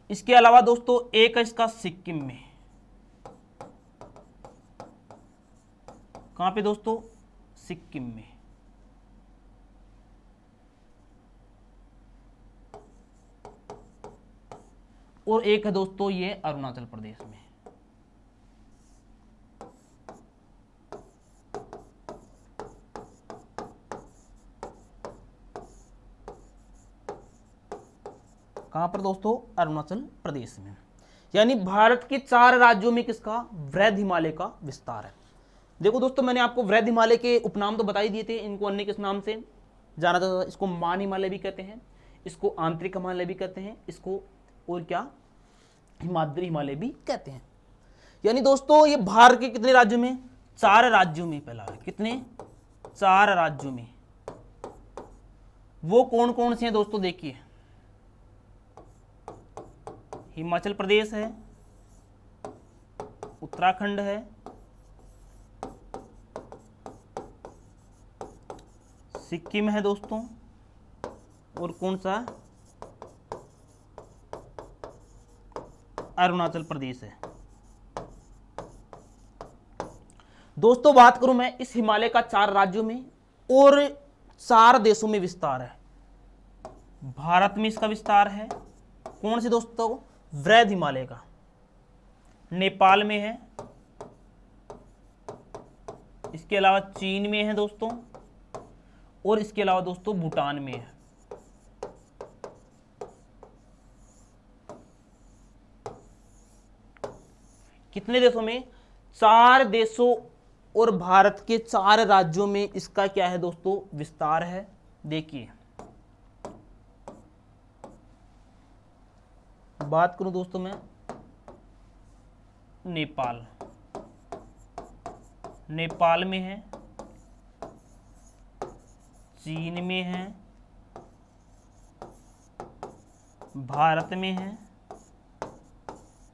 इसके अलावा दोस्तों एक है इसका सिक्किम में। कहां पे दोस्तों? सिक्किम में। और एक है दोस्तों ये अरुणाचल प्रदेश में। कहां पर दोस्तों? अरुणाचल प्रदेश में। यानी भारत के 4 राज्यों में किसका? वृहद हिमालय का विस्तार है। देखो दोस्तों, मैंने आपको वृहद हिमालय के उपनाम तो बता ही दिए थे, इनको अन्य किस नाम से जाना जाता है? इसको मान हिमालय भी कहते हैं, इसको आंतरिक हिमालय भी कहते हैं, इसको और क्या हिमाद्री हिमालय भी कहते हैं। यानी दोस्तों ये भारत के कितने राज्यों में? 4 राज्यों में। पहला है कितने? 4 राज्यों में। वो कौन कौन से हैं दोस्तों? देखिए, हिमाचल प्रदेश है, उत्तराखंड है, सिक्किम है दोस्तों, और कौन सा? अरुणाचल प्रदेश है। दोस्तों बात करूं मैं इस हिमालय का 4 राज्यों में और 4 देशों में विस्तार है। भारत में इसका विस्तार है। कौन से दोस्तों? वृहद हिमालय का। नेपाल में है, इसके अलावा चीन में है दोस्तों, और इसके अलावा दोस्तों भूटान में है। कितने देशों में? 4 देशों और भारत के 4 राज्यों में इसका क्या है दोस्तों? विस्तार है। देखिए, बात करूं दोस्तों मैं नेपाल में है, चीन में है, भारत में है,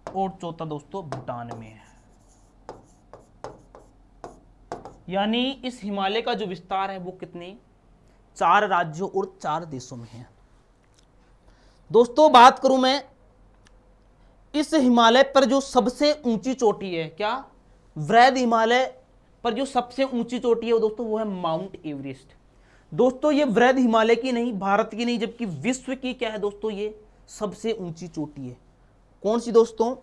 और चौथा दोस्तों भूटान में है। यानी इस हिमालय का जो विस्तार है वो कितने? 4 राज्यों और 4 देशों में है। दोस्तों बात करूं मैं इस हिमालय पर जो सबसे ऊंची चोटी है, क्या? वृहद हिमालय पर जो सबसे ऊंची चोटी है वो दोस्तों वो है माउंट एवरेस्ट। दोस्तों ये वृहद हिमालय की नहीं, भारत की नहीं, जबकि विश्व की क्या है दोस्तों? ये सबसे ऊंची चोटी है। कौन सी दोस्तों?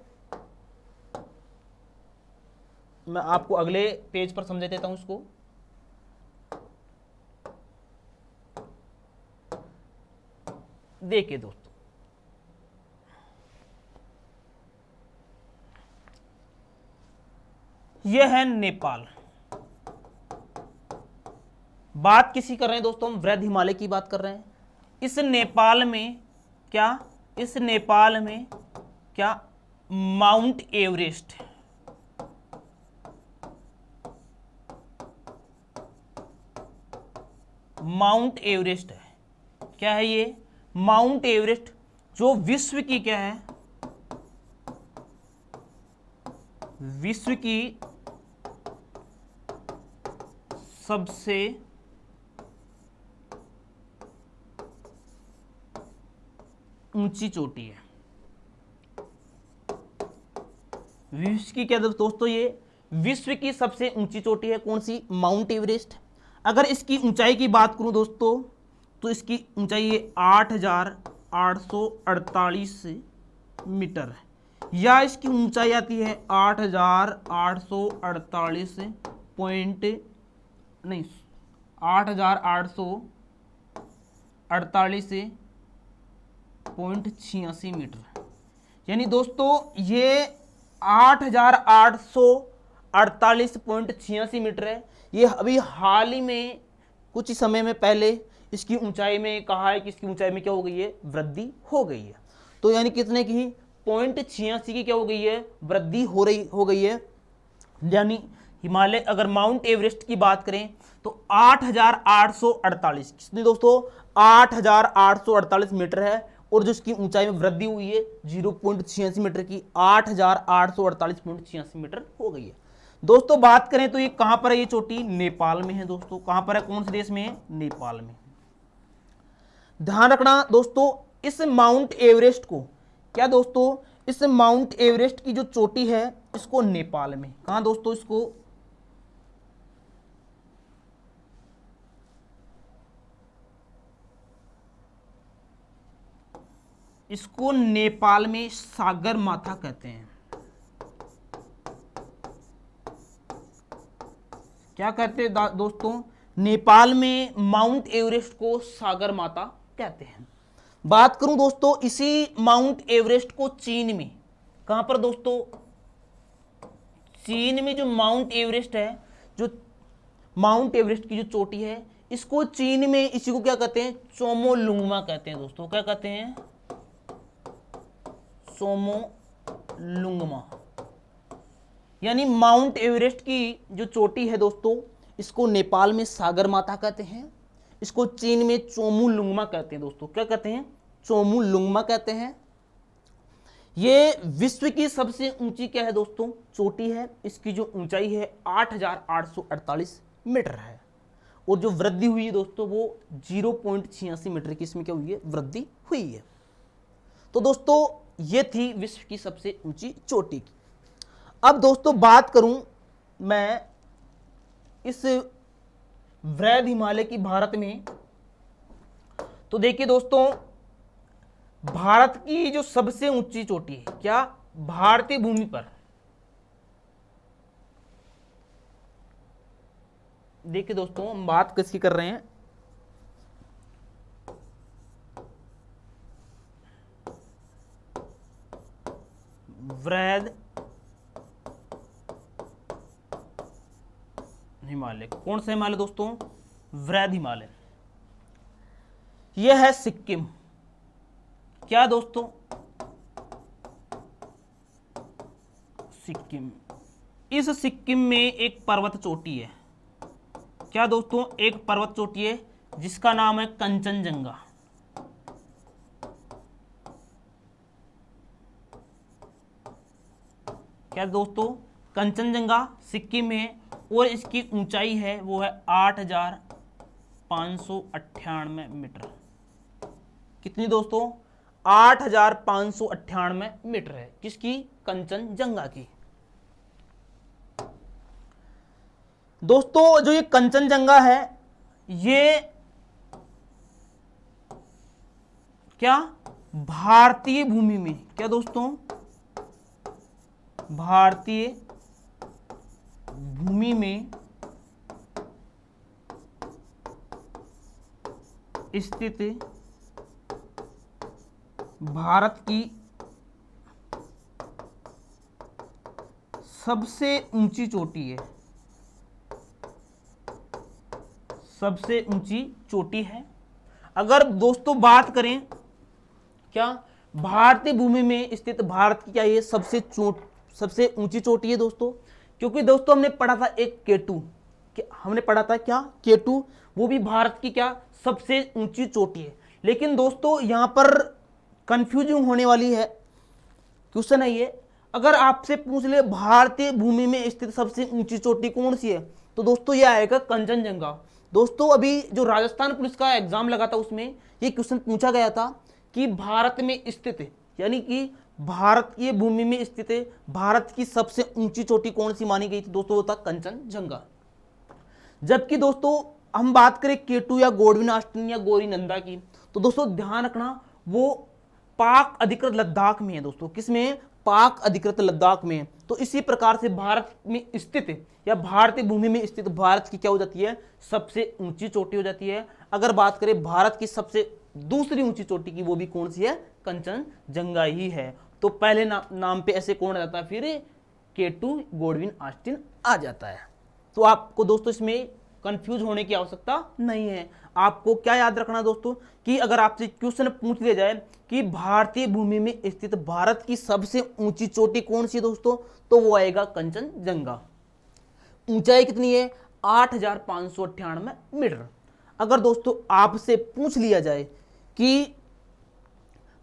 मैं आपको अगले पेज पर समझा देता हूं इसको। देखिए दोस्तों, यह है नेपाल। बात किसी कर रहे हैं दोस्तों? हम वृहद हिमालय की बात कर रहे हैं। इस नेपाल में क्या? इस नेपाल में क्या? Mount Everest. माउंट एवरेस्ट है। क्या है ये? माउंट एवरेस्ट, जो विश्व की क्या है? विश्व की सबसे ऊंची चोटी है। विश्व की क्या दोस्तों? ये विश्व की सबसे ऊंची चोटी है। कौन सी? Mount Everest. अगर इसकी ऊंचाई की बात करूं दोस्तों तो इसकी ऊंचाई है 8,848 मीटर, या इसकी ऊंचाई आती है 8,848 पॉइंट नहीं 8,848.86 मीटर। यानी दोस्तों ये 8,848.86 मीटर है। ये अभी हाल ही में कुछ ही समय में पहले इसकी ऊंचाई में कहा है कि इसकी ऊंचाई में क्या हो गई है? वृद्धि हो गई है। तो यानी कितने की? 0.86 की क्या हो गई है? वृद्धि हो गई है। यानी हिमालय, अगर माउंट एवरेस्ट की बात करें तो 8,848 कितने दोस्तों? 8,848 मीटर है, और जो इसकी ऊंचाई में वृद्धि हुई है 0.86 मीटर की, 8,848.86 मीटर हो गई है। दोस्तों बात करें तो ये कहां पर है, ये चोटी नेपाल में है दोस्तों। कहां पर है, कौन से देश में है, नेपाल में। ध्यान रखना दोस्तों, इस माउंट एवरेस्ट को, क्या दोस्तों, इस माउंट एवरेस्ट की जो चोटी है इसको नेपाल में, कहां दोस्तों, इसको नेपाल में सागर माथा कहते हैं। क्या कहते हैं दोस्तों, नेपाल में माउंट एवरेस्ट को सागर माता कहते हैं। बात करूं दोस्तों इसी माउंट एवरेस्ट को चीन में, कहां पर दोस्तों, चीन में जो माउंट एवरेस्ट है, जो माउंट एवरेस्ट की जो चोटी है, इसको चीन में, इसी को क्या कहते हैं, चोमोलुंगमा कहते हैं दोस्तों। क्या कहते हैं, चोमोलुंगमा। यानी माउंट एवरेस्ट की जो चोटी है दोस्तों, इसको नेपाल में सागर माता कहते हैं, इसको चीन में चोमोलुंगमा कहते हैं दोस्तों। क्या कहते हैं, चोमोलुंगमा कहते हैं। ये विश्व की सबसे ऊंची क्या है दोस्तों, चोटी है। इसकी जो ऊंचाई है 8,848 मीटर है, और जो वृद्धि हुई है दोस्तों वो 0.86 मीटर की इसमें क्या हुई है, वृद्धि हुई है। तो दोस्तों ये थी विश्व की सबसे ऊंची चोटी की। अब दोस्तों बात करूं मैं इस वृहद हिमालय की भारत में, तो देखिए दोस्तों, भारत की जो सबसे ऊंची चोटी है, क्या, भारतीय भूमि पर, देखिए दोस्तों हम बात किसकी कर रहे हैं, वृहद हिमालय। कौन सा हिमालय दोस्तों, वृहद हिमालय। यह है सिक्किम। क्या दोस्तों, सिक्किम। इस सिक्किम में एक पर्वत चोटी है। क्या दोस्तों, एक पर्वत चोटी है जिसका नाम है कंचनजंगा। क्या दोस्तों, कंचनजंगा सिक्किम में, और इसकी ऊंचाई है वो है 8,598 मीटर। कितनी दोस्तों, 8,598 मीटर है, किसकी, कंचनजंगा की। दोस्तों जो ये कंचनजंगा है, ये क्या, भारतीय भूमि में, क्या दोस्तों, भारतीय भूमि में स्थित भारत की सबसे ऊंची चोटी है, सबसे ऊंची चोटी है। अगर दोस्तों बात करें, क्या, भारतीय भूमि में स्थित भारत की क्या ये सबसे ऊंची चोटी है दोस्तों। क्योंकि दोस्तों हमने पढ़ा था एक केटू, हमने पढ़ा था क्या, केटू, वो भी भारत की क्या सबसे ऊंची चोटी है। लेकिन दोस्तों यहां पर कंफ्यूजिंग होने वाली है, क्वेश्चन है ये, अगर आपसे पूछ ले भारतीय भूमि में स्थित सबसे ऊंची चोटी कौन सी है, तो दोस्तों ये आएगा कंचनजंगा। दोस्तों अभी जो राजस्थान पुलिस का एग्जाम लगा था उसमें ये क्वेश्चन पूछा गया था कि भारत में स्थित, यानी कि भारतीय भूमि में स्थित भारत की सबसे ऊंची चोटी कौन सी मानी गई थी दोस्तों, वो था कंचनजंगा। जबकि दोस्तों हम बात करें केटू या गोडविन ऑस्टिन या गौरीनंदा की, तो दोस्तों ध्यान रखना वो पाक अधिकृत लद्दाख में है दोस्तों। किसमें, पाक अधिकृत लद्दाख में। तो इसी प्रकार से भारत में स्थित या भारतीय भूमि में स्थित भारत की क्या हो जाती है, सबसे ऊंची चोटी हो जाती है। अगर बात करें भारत की सबसे दूसरी ऊंची चोटी की, वो भी कौन सी है, कंचनजंगा ही है। तो पहले नाम पे ऐसे कौन आ जाता है, फिर केटू गोडविन ऑस्टिन आ जाता है। तो आपको दोस्तों इसमें कंफ्यूज होने की आवश्यकता नहीं है। आपको क्या याद रखना दोस्तों, कि अगर आपसे क्वेश्चन पूछ लिया जाए कि भारतीय भूमि में स्थित भारत की सबसे ऊंची चोटी कौन सी है दोस्तों, तो वो आएगा कंचनजंगा। ऊंचाई कितनी है, 8,598 मीटर। अगर दोस्तों आपसे पूछ लिया जाए कि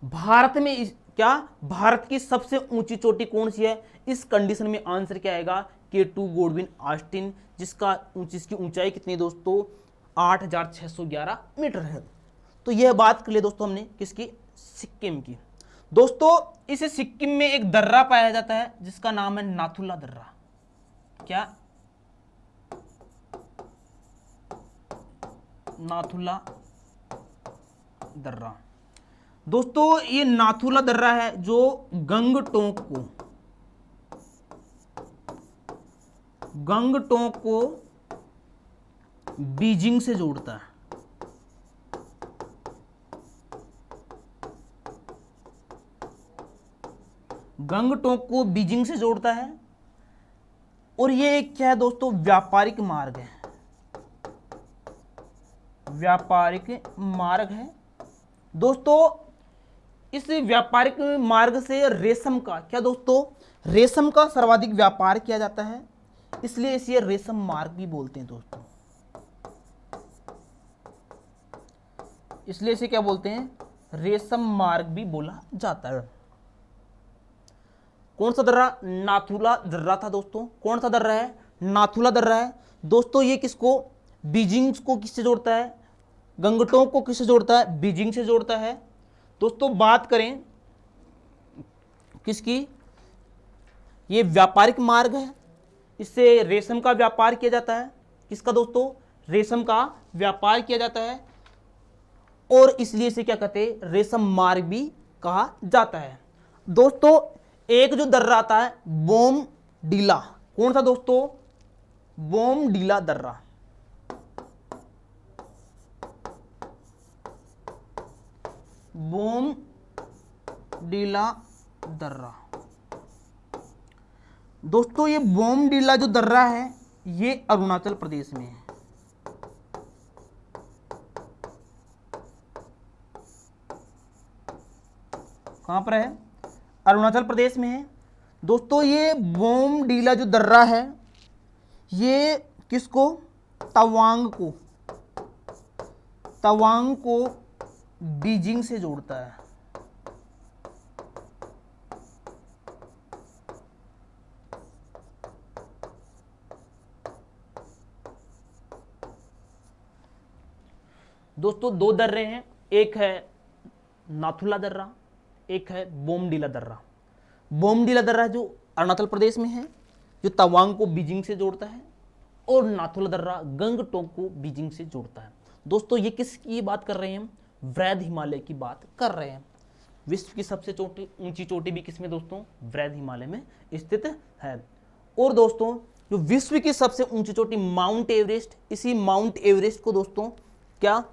भारत में क्या, भारत की सबसे ऊंची चोटी कौन सी है, इस कंडीशन में आंसर क्या आएगा K2 गॉडविन ऑस्टिन, जिसकी ऊंचाई कितनी है दोस्तों, 8,611 मीटर है। तो यह बात कर लिए दोस्तों हमने किसकी, सिक्किम की। दोस्तों इस सिक्किम में एक दर्रा पाया जाता है जिसका नाम है नाथुला दर्रा। क्या, नाथुला दर्रा। दोस्तों ये नाथुला दर्रा है जो गंगटोक को बीजिंग से जोड़ता है। गंगटोक को बीजिंग से जोड़ता है और ये एक क्या है दोस्तों, व्यापारिक मार्ग है, व्यापारिक मार्ग है। दोस्तों इस व्यापारिक मार्ग से रेशम का, क्या दोस्तों, रेशम का सर्वाधिक व्यापार किया जाता है, इसलिए इसे रेशम मार्ग भी बोलते हैं दोस्तों। इसलिए इसे क्या बोलते हैं, रेशम मार्ग भी बोला जाता है। कौन सा दर्रा, नाथुला दर्रा था दोस्तों। कौन सा दर्रा है, नाथुला दर्रा है। दोस्तों ये किसको, बीजिंग को किससे जोड़ता है, गंगटोक को किससे जोड़ता है, बीजिंग से जोड़ता है। दोस्तों बात करें किसकी, ये व्यापारिक मार्ग है, इससे रेशम का व्यापार किया जाता है। किसका दोस्तों, रेशम का व्यापार किया जाता है और इसलिए इसे क्या कहते हैं, रेशम मार्ग भी कहा जाता है। दोस्तों एक जो दर्रा आता है बोमडीला, कौन सा दोस्तों, बोमडीला दर्रा। बोमडीला दर्रा। दोस्तों ये बोमडीला जो दर्रा है ये अरुणाचल प्रदेश में है। कहां पर है, अरुणाचल प्रदेश में है। दोस्तों ये बोमडीला जो दर्रा है ये किसको, तवांग को बीजिंग से जोड़ता है। दोस्तों दो दर्रे हैं, एक है नाथुला दर्रा, एक है बोमडीला दर्रा। बोमडीला दर्रा जो अरुणाचल प्रदेश में है, जो तवांग को बीजिंग से जोड़ता है, और नाथुला दर्रा गंगटोक को बीजिंग से जोड़ता है। दोस्तों ये किसकी बात कर रहे हैं हम, वृहद हिमालय की बात कर रहे हैं। विश्व की सबसे ऊंची चोटी भी किसमें दोस्तों, वृहद हिमालय में स्थित है। और दोस्तों जो विश्व की सबसे ऊंची चोटी माउंट एवरेस्ट, इसी माउंट एवरेस्ट को दोस्तों क्या,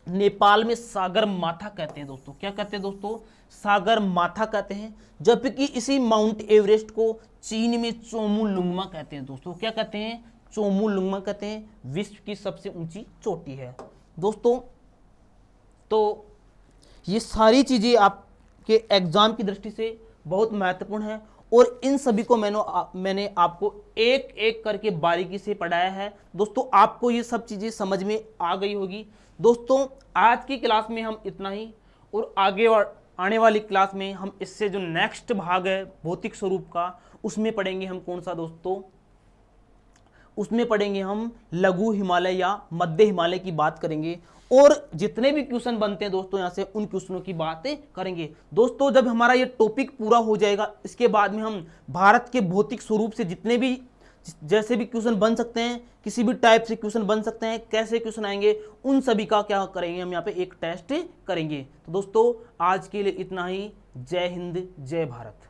नेपाल में सागर माथा कहते हैं दोस्तों। क्या कहते हैं दोस्तों, सागर माथा कहते हैं। जबकि इसी माउंट एवरेस्ट को चीन में चोमुलुंगमा कहते हैं दोस्तों। क्या कहते हैं, चोमुलुंगमा कहते हैं। विश्व की सबसे ऊंची चोटी है दोस्तों। तो ये सारी चीजें आपके एग्जाम की दृष्टि से बहुत महत्वपूर्ण है और इन सभी को मैंने आपको एक एक करके बारीकी से पढ़ाया है दोस्तों। आपको ये सब चीजें समझ में आ गई होगी दोस्तों। आज की क्लास में हम इतना ही, और आगे आने वाली क्लास में हम इससे जो नेक्स्ट भाग है भौतिक स्वरूप का, उसमें पढ़ेंगे हम कौन सा दोस्तों, उसमें पढ़ेंगे हम लघु हिमालय या मध्य हिमालय की बात करेंगे। और जितने भी क्वेश्चन बनते हैं दोस्तों यहाँ से, उन क्वेश्चनों की बातें करेंगे दोस्तों। जब हमारा ये टॉपिक पूरा हो जाएगा, इसके बाद में हम भारत के भौतिक स्वरूप से जितने भी जैसे भी क्वेश्चन बन सकते हैं, किसी भी टाइप से क्वेश्चन बन सकते हैं, कैसे क्वेश्चन आएंगे, उन सभी का क्या करेंगे हम यहाँ पे एक टेस्ट करेंगे। तो दोस्तों आज के लिए इतना ही। जय हिंद, जय भारत।